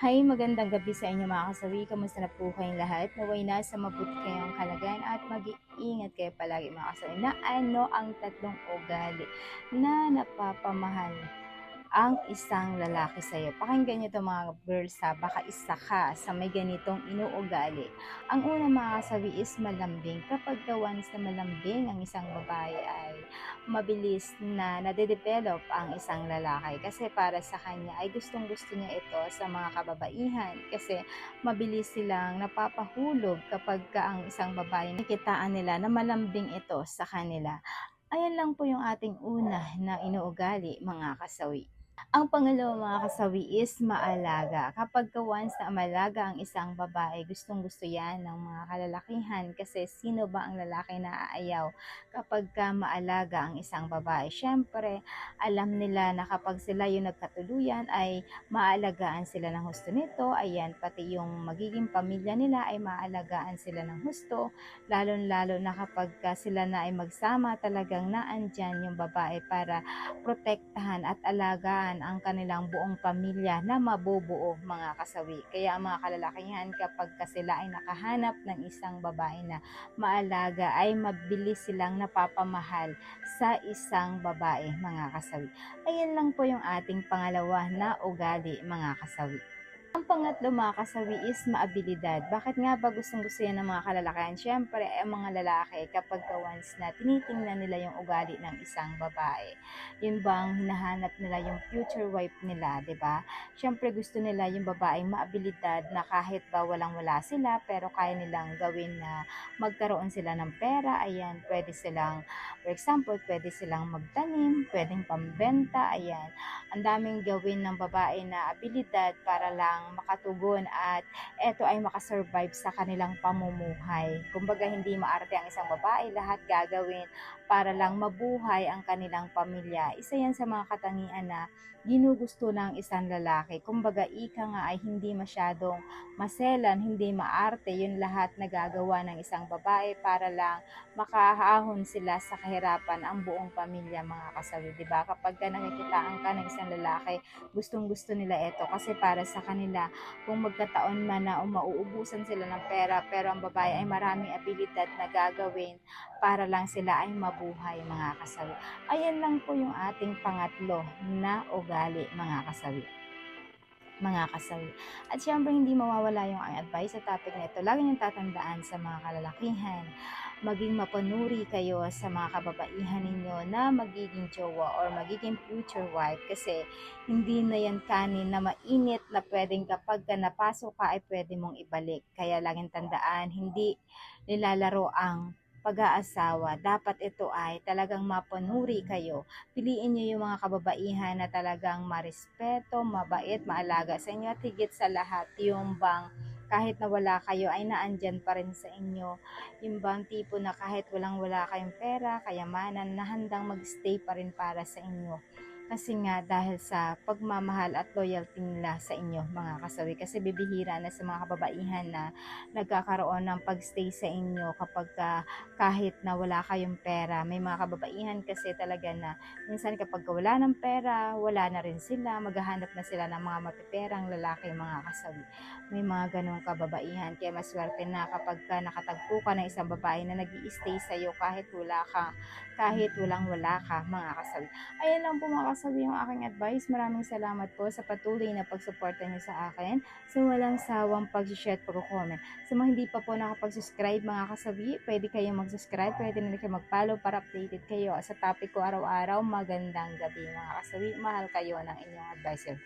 Hi, magandang gabi sa inyo mga kasawi. Kamusta na po kayong lahat? Naway nasa mabuti kayong kalagayan at mag-iingat kayo palagi mga kasawi na ano ang tatlong ugali na napapamahal ang isang lalaki sa'yo. Pakinggan nyo to mga girls ha, baka isa ka sa may ganitong inuugali. Ang una mga kasawi is malambing. Kapag once na malambing ang isang babae ay mabilis na nade-develop ang isang lalaki. Kasi para sa kanya ay gustong gusto niya ito sa mga kababaihan. Kasi mabilis silang napapahulog kapag ang isang babae nakikitaan nila na malambing ito sa kanila. Ayan lang po yung ating una na inuugali mga kasawi. Ang pangalawa mga kasawi is maalaga. Kapag once na malaga ang isang babae, gustong gusto yan ng mga kalalakihan kasi sino ba ang lalaki na aayaw kapag ka maalaga ang isang babae? Siyempre, alam nila na kapag sila yung nagkatuluyan ay maalagaan sila ng husto nito. Ayan, pati yung magiging pamilya nila ay maalagaan sila ng husto. Lalo-lalo na kapag sila na ay magsama talagang naandyan yung babae para protektahan at alagaan ang kanilang buong pamilya na mabubuo mga kasawi. Kaya ang mga kalalakihan kapag sila ay nakahanap ng isang babae na maalaga ay mabilis silang napapamahal sa isang babae mga kasawi. Ayan lang po yung ating pangalawa na ugali mga kasawi. Ang pangatlo mga kasawi is maabilidad. Bakit nga ba gustong gusto yan ng mga kalalakihan? Siyempre, ang mga lalaki kapag once na tinitingnan nila yung ugali ng isang babae, yun bang hinahanap nila yung future wife nila, di ba? Siyempre gusto nila yung babaeng maabilidad na kahit ba walang-wala sila, pero kaya nilang gawin na magkaroon sila ng pera. Ayan, pwede silang, for example, pwede silang magtanim, pwedeng pambenta, ayan. Ang daming gawin ng babae na abilidad para lang makatugon at eto ay makasurvive sa kanilang pamumuhay. Kumbaga hindi maarte ang isang babae, lahat gagawin para lang mabuhay ang kanilang pamilya. Isa yan sa mga katangian na ginugusto ng isang lalaki. Kumbaga ika nga ay hindi masyadong maselan, hindi maarte, yun lahat nagagawa ng isang babae para lang makahahon sila sa kahirapan ang buong pamilya mga kasawi. Diba? Kapag nakikitaan ka ng isang lalaki, gustong gusto nila ito kasi para sa kanila kung magkataon man na mauubusan sila ng pera pero ang babae ay maraming abilidad na gagawin para lang sila ay mabuhay mga kasawi. Ayan lang po yung ating pangatlo na ugali mga kasawi. At syempre hindi mawawala yung advice sa topic na ito. Lagi niyong tatandaan sa mga kalalakihan, maging mapanuri kayo sa mga kababaihan ninyo na magiging jowa or magiging future wife kasi hindi na yan kanin na mainit na pwedeng kapag ka napasok ka ay pwede mong ibalik. Kaya laging tandaan, hindi nilalaro ang pag-aasawa. Dapat ito ay talagang mapanuri kayo. Piliin nyo yung mga kababaihan na talagang marespeto, mabait, maalaga sa inyo at higit sa lahat yung bang kahit na wala kayo ay naandyan pa rin sa inyo. Yung bang tipo na kahit walang-wala kayong pera, kayamanan, na handang magstay pa rin para sa inyo. Kasi nga dahil sa pagmamahal at loyalty nila sa inyo mga kasawi. Kasi bibihira na sa mga kababaihan na nagkakaroon ng pagstay sa inyo kapag kahit na wala kayong pera. May mga kababaihan kasi talaga na minsan kapag wala ng pera, wala na rin sila, maghahanap na sila ng mga mapiperang lalaki mga kasawi. May mga ganong kababaihan. Kaya maswerte na kapag nakatagpo ka ng isang babae na nag-i-stay sa'yo kahit wala ka, kahit walang-wala ka mga kasawi. Ayan lang po mga kasabi yung aking advice. Maraming salamat po sa patuloy na pagsuporta niyo sa akin, sa walang sawang pag-share at pag-comment. Sa mga hindi pa po nakapag-subscribe mga kasabi, pwede kayong mag-subscribe, pwede na kayo mag-follow para updated kayo sa topic ko araw-araw. Magandang gabi mga kasabi. Mahal kayo ng inyong advisor.